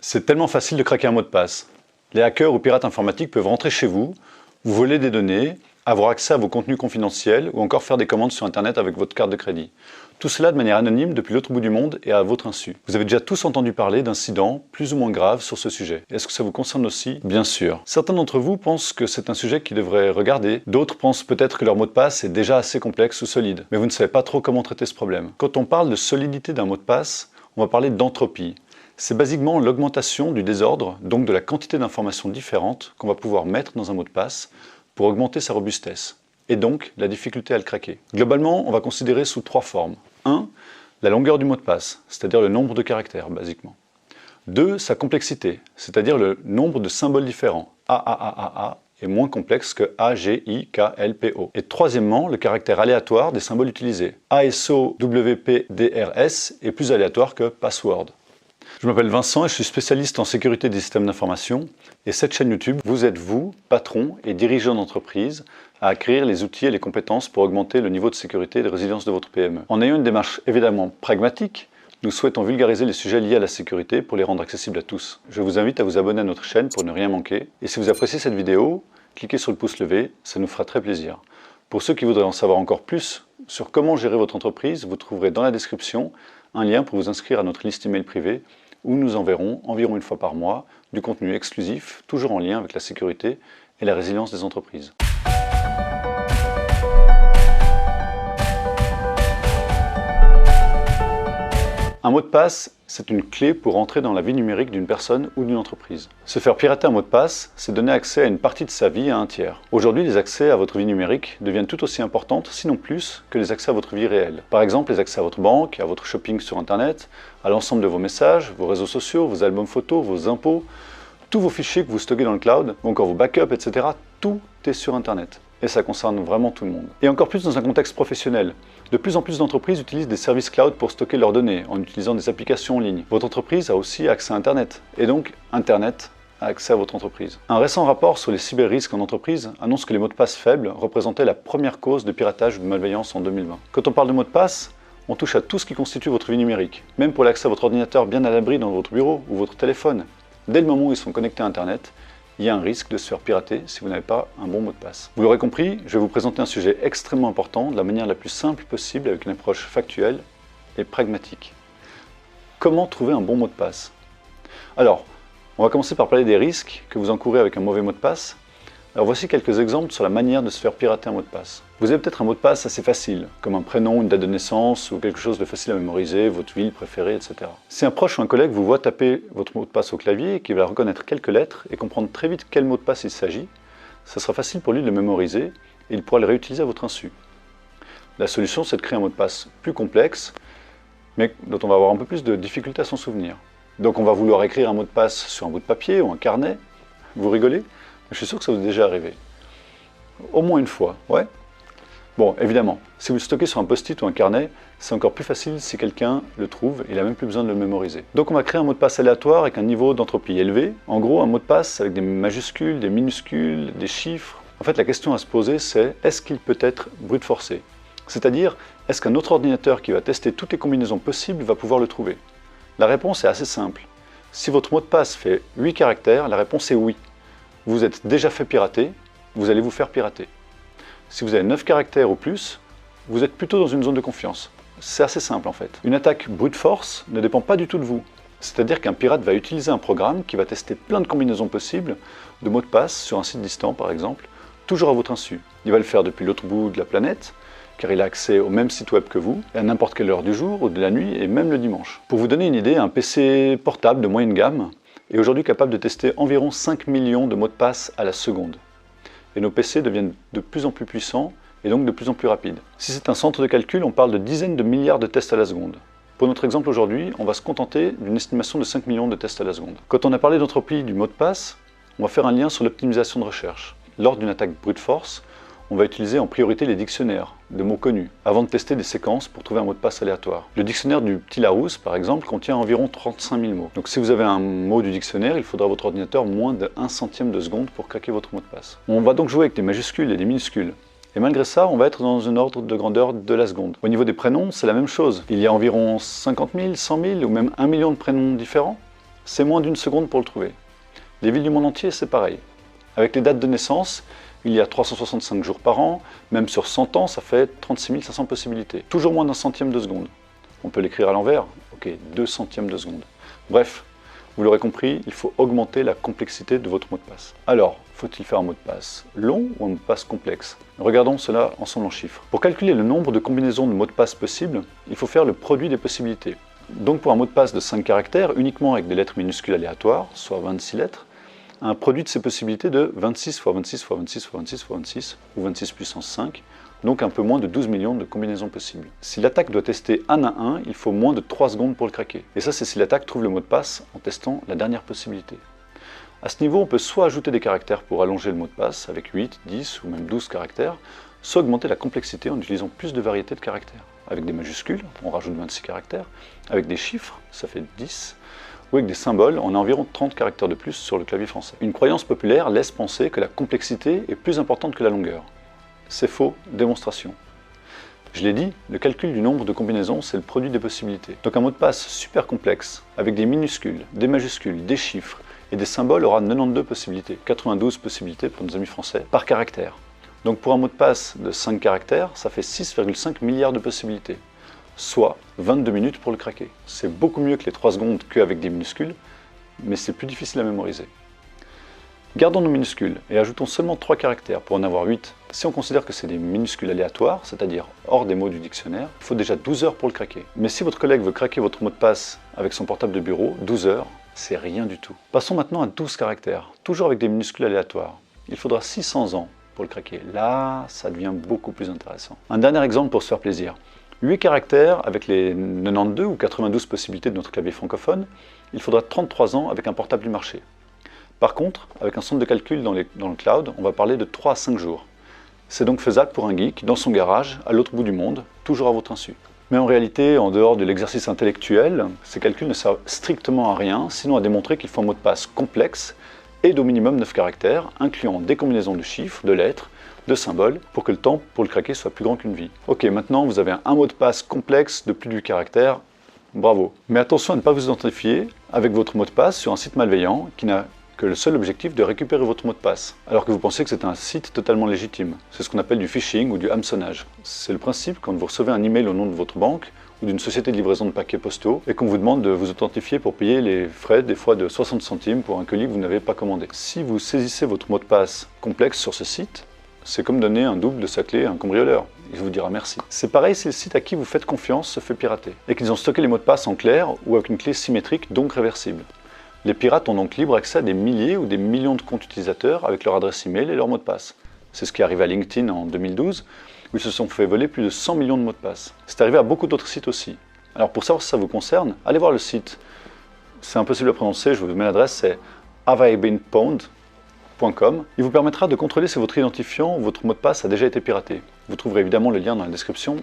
C'est tellement facile de craquer un mot de passe. Les hackers ou pirates informatiques peuvent rentrer chez vous, vous voler des données, avoir accès à vos contenus confidentiels ou encore faire des commandes sur Internet avec votre carte de crédit. Tout cela de manière anonyme depuis l'autre bout du monde et à votre insu. Vous avez déjà tous entendu parler d'incidents plus ou moins graves sur ce sujet. Est-ce que ça vous concerne aussi? Bien sûr. Certains d'entre vous pensent que c'est un sujet qui devrait regarder. D'autres pensent peut-être que leur mot de passe est déjà assez complexe ou solide. Mais vous ne savez pas trop comment traiter ce problème. Quand on parle de solidité d'un mot de passe, on va parler d'entropie. C'est basiquement l'augmentation du désordre, donc de la quantité d'informations différentes qu'on va pouvoir mettre dans un mot de passe pour augmenter sa robustesse, et donc la difficulté à le craquer. Globalement, on va considérer sous trois formes. 1. La longueur du mot de passe, c'est-à-dire le nombre de caractères, basiquement. 2. Sa complexité, c'est-à-dire le nombre de symboles différents. AAAAA est moins complexe que AGIKLPO. Et troisièmement, le caractère aléatoire des symboles utilisés. ASOWPDRS est plus aléatoire que password. Je m'appelle Vincent et je suis spécialiste en sécurité des systèmes d'information. Et cette chaîne YouTube, vous êtes vous, patron et dirigeant d'entreprise, à acquérir les outils et les compétences pour augmenter le niveau de sécurité et de résilience de votre PME. En ayant une démarche évidemment pragmatique, nous souhaitons vulgariser les sujets liés à la sécurité pour les rendre accessibles à tous. Je vous invite à vous abonner à notre chaîne pour ne rien manquer. Et si vous appréciez cette vidéo, cliquez sur le pouce levé, ça nous fera très plaisir. Pour ceux qui voudraient en savoir encore plus sur comment gérer votre entreprise, vous trouverez dans la description un lien pour vous inscrire à notre liste email privée où nous enverrons environ une fois par mois du contenu exclusif, toujours en lien avec la sécurité et la résilience des entreprises. Un mot de passe, c'est une clé pour entrer dans la vie numérique d'une personne ou d'une entreprise. Se faire pirater un mot de passe, c'est donner accès à une partie de sa vie à un tiers. Aujourd'hui, les accès à votre vie numérique deviennent tout aussi importantes, sinon plus, que les accès à votre vie réelle. Par exemple, les accès à votre banque, à votre shopping sur Internet, à l'ensemble de vos messages, vos réseaux sociaux, vos albums photos, vos impôts, tous vos fichiers que vous stockez dans le cloud, ou encore vos backups, etc. Tout est sur Internet. Et ça concerne vraiment tout le monde. Et encore plus dans un contexte professionnel. De plus en plus d'entreprises utilisent des services cloud pour stocker leurs données, en utilisant des applications en ligne. Votre entreprise a aussi accès à Internet, et donc Internet a accès à votre entreprise. Un récent rapport sur les cyberrisques en entreprise annonce que les mots de passe faibles représentaient la première cause de piratage ou de malveillance en 2020. Quand on parle de mots de passe, on touche à tout ce qui constitue votre vie numérique, même pour l'accès à votre ordinateur bien à l'abri dans votre bureau ou votre téléphone. Dès le moment où ils sont connectés à Internet, il y a un risque de se faire pirater si vous n'avez pas un bon mot de passe. Vous l'aurez compris, je vais vous présenter un sujet extrêmement important de la manière la plus simple possible avec une approche factuelle et pragmatique. Comment trouver un bon mot de passe? Alors, on va commencer par parler des risques que vous encourez avec un mauvais mot de passe. Alors voici quelques exemples sur la manière de se faire pirater un mot de passe. Vous avez peut-être un mot de passe assez facile, comme un prénom, une date de naissance ou quelque chose de facile à mémoriser, votre ville préférée, etc. Si un proche ou un collègue vous voit taper votre mot de passe au clavier et qu'il va reconnaître quelques lettres et comprendre très vite quel mot de passe il s'agit, ça sera facile pour lui de le mémoriser et il pourra le réutiliser à votre insu. La solution, c'est de créer un mot de passe plus complexe, mais dont on va avoir un peu plus de difficulté à s'en souvenir. Donc on va vouloir écrire un mot de passe sur un bout de papier ou un carnet. Vous rigolez? Je suis sûr que ça vous est déjà arrivé. Au moins une fois, ouais? Bon, évidemment, si vous le stockez sur un post-it ou un carnet, c'est encore plus facile si quelqu'un le trouve et il n'a même plus besoin de le mémoriser. Donc on va créer un mot de passe aléatoire avec un niveau d'entropie élevé. En gros, un mot de passe avec des majuscules, des minuscules, des chiffres. En fait, la question à se poser, c'est est-ce qu'il peut être brute forcé? C'est-à-dire, est-ce qu'un autre ordinateur qui va tester toutes les combinaisons possibles va pouvoir le trouver? La réponse est assez simple. Si votre mot de passe fait 8 caractères, la réponse est oui. Vous êtes déjà fait pirater, vous allez vous faire pirater. Si vous avez 9 caractères ou plus, vous êtes plutôt dans une zone de confiance. C'est assez simple en fait. Une attaque brute force ne dépend pas du tout de vous. C'est-à-dire qu'un pirate va utiliser un programme qui va tester plein de combinaisons possibles de mots de passe sur un site distant par exemple, toujours à votre insu. Il va le faire depuis l'autre bout de la planète, car il a accès au même site web que vous, à n'importe quelle heure du jour ou de la nuit et même le dimanche. Pour vous donner une idée, un PC portable de moyenne gamme est aujourd'hui capable de tester environ 5 millions de mots de passe à la seconde. Et nos PC deviennent de plus en plus puissants et donc de plus en plus rapides. Si c'est un centre de calcul, on parle de dizaines de milliards de tests à la seconde. Pour notre exemple aujourd'hui, on va se contenter d'une estimation de 5 millions de tests à la seconde. Quand on a parlé d'entropie du mot de passe, on va faire un lien sur l'optimisation de recherche. Lors d'une attaque brute force, on va utiliser en priorité les dictionnaires de mots connus, avant de tester des séquences pour trouver un mot de passe aléatoire. Le dictionnaire du Petit Larousse, par exemple, contient environ 35 000 mots. Donc si vous avez un mot du dictionnaire, il faudra à votre ordinateur moins de 1 centième de seconde pour craquer votre mot de passe. On va donc jouer avec des majuscules et des minuscules. Et malgré ça, on va être dans un ordre de grandeur de la seconde. Au niveau des prénoms, c'est la même chose. Il y a environ 50 000, 100 000 ou même 1 million de prénoms différents. c'est moins d'1 seconde pour le trouver. Les villes du monde entier, c'est pareil. Avec les dates de naissance, il y a 365 jours par an, même sur 100 ans, ça fait 36 500 possibilités. Toujours moins d'un centième de seconde. On peut l'écrire à l'envers, ok, 2 centièmes de seconde. Bref, vous l'aurez compris, il faut augmenter la complexité de votre mot de passe. Alors, faut-il faire un mot de passe long ou un mot de passe complexe? Regardons cela ensemble en chiffres. Pour calculer le nombre de combinaisons de mots de passe possibles, il faut faire le produit des possibilités. Donc pour un mot de passe de 5 caractères, uniquement avec des lettres minuscules aléatoires, soit 26 lettres, un produit de ces possibilités de 26 fois 26 fois 26 fois 26 fois 26, ou 26 puissance 5, donc un peu moins de 12 millions de combinaisons possibles. Si l'attaque doit tester un à un, il faut moins de 3 secondes pour le craquer. Et ça, c'est si l'attaque trouve le mot de passe en testant la dernière possibilité. À ce niveau, on peut soit ajouter des caractères pour allonger le mot de passe, avec 8, 10 ou même 12 caractères, soit augmenter la complexité en utilisant plus de variétés de caractères. Avec des majuscules, on rajoute 26 caractères, avec des chiffres, ça fait 10, ou avec des symboles, on a environ 30 caractères de plus sur le clavier français. Une croyance populaire laisse penser que la complexité est plus importante que la longueur. C'est faux, démonstration. Je l'ai dit, le calcul du nombre de combinaisons, c'est le produit des possibilités. Donc un mot de passe super complexe, avec des minuscules, des majuscules, des chiffres et des symboles aura 92 possibilités, 92 possibilités pour nos amis français, par caractère. Donc pour un mot de passe de 5 caractères, ça fait 6,5 milliards de possibilités, soit 22 minutes pour le craquer. C'est beaucoup mieux que les 3 secondes qu'avec des minuscules, mais c'est plus difficile à mémoriser. Gardons nos minuscules et ajoutons seulement 3 caractères pour en avoir 8. Si on considère que c'est des minuscules aléatoires, c'est-à-dire hors des mots du dictionnaire, il faut déjà 12 heures pour le craquer. Mais si votre collègue veut craquer votre mot de passe avec son portable de bureau, 12 heures, c'est rien du tout. Passons maintenant à 12 caractères, toujours avec des minuscules aléatoires. Il faudra 600 ans pour le craquer. Là, ça devient beaucoup plus intéressant. Un dernier exemple pour se faire plaisir. 8 caractères avec les 92 ou 92 possibilités de notre clavier francophone, il faudra 33 ans avec un portable du marché. Par contre, avec un centre de calcul dans le cloud, on va parler de 3 à 5 jours. C'est donc faisable pour un geek, dans son garage, à l'autre bout du monde, toujours à votre insu. Mais en réalité, en dehors de l'exercice intellectuel, ces calculs ne servent strictement à rien, sinon à démontrer qu'il faut un mot de passe complexe et d'au minimum 9 caractères, incluant des combinaisons de chiffres, de lettres, de symboles, pour que le temps pour le craquer soit plus grand qu'une vie. Ok, maintenant vous avez un mot de passe complexe de plus de 8 caractères, bravo. Mais attention à ne pas vous identifier avec votre mot de passe sur un site malveillant qui n'a que le seul objectif de récupérer votre mot de passe, alors que vous pensez que c'est un site totalement légitime. C'est ce qu'on appelle du phishing ou du hameçonnage. C'est le principe quand vous recevez un email au nom de votre banque ou d'une société de livraison de paquets postaux et qu'on vous demande de vous authentifier pour payer les frais des fois de 60 centimes pour un colis que vous n'avez pas commandé. Si vous saisissez votre mot de passe complexe sur ce site, c'est comme donner un double de sa clé à un cambrioleur. Il vous dira merci. C'est pareil si le site à qui vous faites confiance se fait pirater et qu'ils ont stocké les mots de passe en clair ou avec une clé symétrique, donc réversible. Les pirates ont donc libre accès à des milliers ou des millions de comptes utilisateurs avec leur adresse email et leur mot de passe. C'est ce qui est arrivé à LinkedIn en 2012, où ils se sont fait voler plus de 100 millions de mots de passe. C'est arrivé à beaucoup d'autres sites aussi. Alors pour savoir si ça vous concerne, allez voir le site. C'est impossible à prononcer, je vous mets l'adresse, c'est haveibeenpwned.com. Il vous permettra de contrôler si votre identifiant ou votre mot de passe a déjà été piraté. Vous trouverez évidemment le lien dans la description.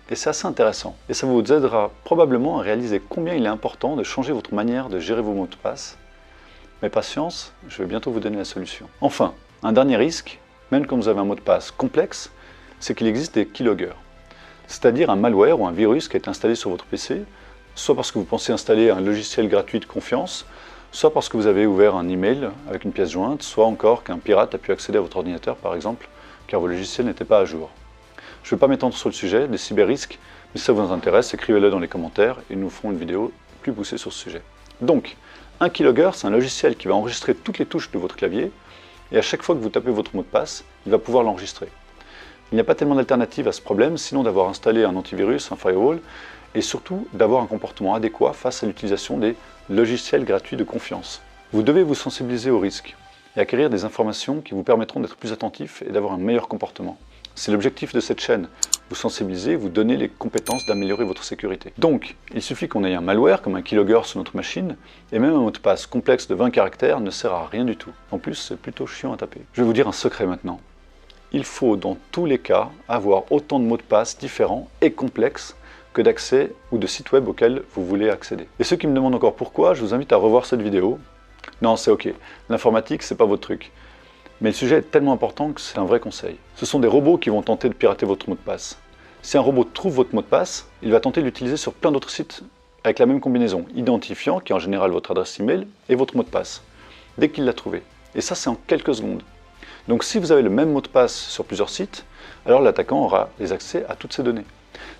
Et c'est assez intéressant. Et ça vous aidera probablement à réaliser combien il est important de changer votre manière de gérer vos mots de passe. Mais patience, je vais bientôt vous donner la solution. Enfin, un dernier risque, même quand vous avez un mot de passe complexe, c'est qu'il existe des keyloggers. C'est-à-dire un malware ou un virus qui est installé sur votre PC, soit parce que vous pensez installer un logiciel gratuit de confiance, soit parce que vous avez ouvert un email avec une pièce jointe, soit encore qu'un pirate a pu accéder à votre ordinateur par exemple, car vos logiciels n'étaient pas à jour. Je ne vais pas m'étendre sur le sujet des cyberrisques, mais si ça vous intéresse, écrivez-le dans les commentaires et nous ferons une vidéo plus poussée sur ce sujet. Donc, un keylogger, c'est un logiciel qui va enregistrer toutes les touches de votre clavier et à chaque fois que vous tapez votre mot de passe, il va pouvoir l'enregistrer. Il n'y a pas tellement d'alternative à ce problème, sinon d'avoir installé un antivirus, un firewall, et surtout d'avoir un comportement adéquat face à l'utilisation des logiciels gratuits de confiance. Vous devez vous sensibiliser aux risques et acquérir des informations qui vous permettront d'être plus attentif et d'avoir un meilleur comportement. C'est l'objectif de cette chaîne, vous sensibiliser, vous donner les compétences d'améliorer votre sécurité. Donc, il suffit qu'on ait un malware comme un keylogger sur notre machine, et même un mot de passe complexe de 20 caractères ne sert à rien du tout. En plus, c'est plutôt chiant à taper. Je vais vous dire un secret maintenant. Il faut dans tous les cas avoir autant de mots de passe différents et complexes que d'accès ou de sites web auxquels vous voulez accéder. Et ceux qui me demandent encore pourquoi, je vous invite à revoir cette vidéo. Non, c'est ok, l'informatique, c'est pas votre truc. Mais le sujet est tellement important que c'est un vrai conseil. Ce sont des robots qui vont tenter de pirater votre mot de passe. Si un robot trouve votre mot de passe, il va tenter de l'utiliser sur plein d'autres sites avec la même combinaison, identifiant qui est en général votre adresse email et votre mot de passe, dès qu'il l'a trouvé. Et ça, c'est en quelques secondes. Donc si vous avez le même mot de passe sur plusieurs sites, alors l'attaquant aura les accès à toutes ces données.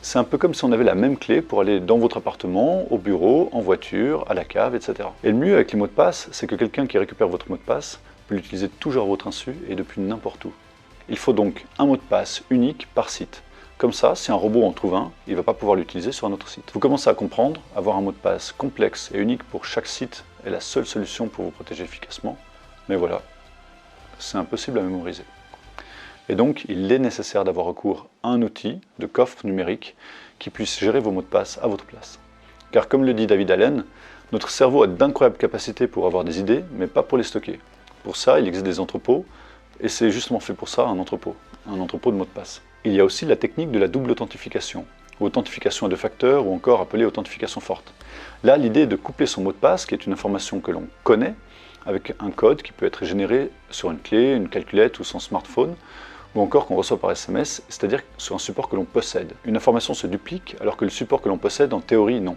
C'est un peu comme si on avait la même clé pour aller dans votre appartement, au bureau, en voiture, à la cave, etc. Et le mieux avec les mots de passe, c'est que quelqu'un qui récupère votre mot de passe peut l'utiliser toujours à votre insu et depuis n'importe où. Il faut donc un mot de passe unique par site. Comme ça, si un robot en trouve un, il ne va pas pouvoir l'utiliser sur un autre site. Vous commencez à comprendre, avoir un mot de passe complexe et unique pour chaque site est la seule solution pour vous protéger efficacement. Mais voilà, c'est impossible à mémoriser. Et donc, il est nécessaire d'avoir recours à un outil de coffre numérique qui puisse gérer vos mots de passe à votre place. Car comme le dit David Allen, notre cerveau a d'incroyables capacités pour avoir des idées, mais pas pour les stocker. Pour ça, il existe des entrepôts, et c'est justement fait pour ça un entrepôt de mots de passe. Il y a aussi la technique de la double authentification, ou authentification à deux facteurs, ou encore appelée authentification forte. Là, l'idée est de coupler son mot de passe, qui est une information que l'on connaît, avec un code qui peut être généré sur une clé, une calculette ou son smartphone, ou encore qu'on reçoit par SMS, c'est-à-dire sur un support que l'on possède. Une information se duplique alors que le support que l'on possède, en théorie, non.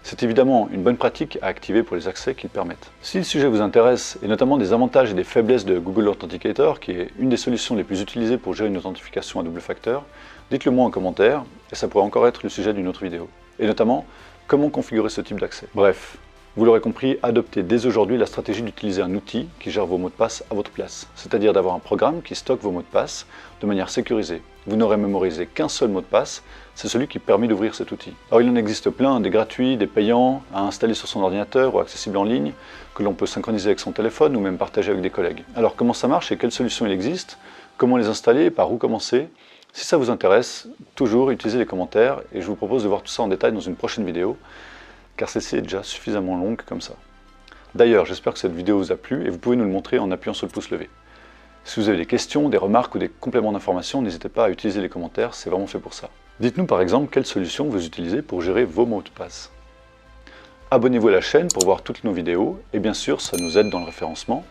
C'est évidemment une bonne pratique à activer pour les accès qu'ils permettent. Si le sujet vous intéresse, et notamment des avantages et des faiblesses de Google Authenticator, qui est une des solutions les plus utilisées pour gérer une authentification à double facteur, dites-le moi en commentaire, et ça pourrait encore être le sujet d'une autre vidéo. Et notamment, comment configurer ce type d'accès. Bref, vous l'aurez compris, adoptez dès aujourd'hui la stratégie d'utiliser un outil qui gère vos mots de passe à votre place, c'est-à-dire d'avoir un programme qui stocke vos mots de passe de manière sécurisée. Vous n'aurez mémorisé qu'un seul mot de passe, c'est celui qui permet d'ouvrir cet outil. Alors il en existe plein, des gratuits, des payants, à installer sur son ordinateur ou accessibles en ligne, que l'on peut synchroniser avec son téléphone ou même partager avec des collègues. Alors comment ça marche et quelles solutions il existe, comment les installer et par où commencer? Si ça vous intéresse, toujours utilisez les commentaires et je vous propose de voir tout ça en détail dans une prochaine vidéo, car celle-ci est déjà suffisamment longue comme ça. D'ailleurs, j'espère que cette vidéo vous a plu et vous pouvez nous le montrer en appuyant sur le pouce levé. Si vous avez des questions, des remarques ou des compléments d'information, n'hésitez pas à utiliser les commentaires, c'est vraiment fait pour ça. Dites-nous par exemple quelle solution vous utilisez pour gérer vos mots de passe. Abonnez-vous à la chaîne pour voir toutes nos vidéos et bien sûr, ça nous aide dans le référencement.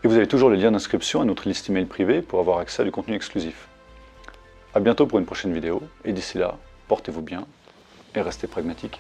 Et vous avez toujours le lien d'inscription à notre liste email privée pour avoir accès à du contenu exclusif. A bientôt pour une prochaine vidéo et d'ici là, portez-vous bien et restez pragmatiques.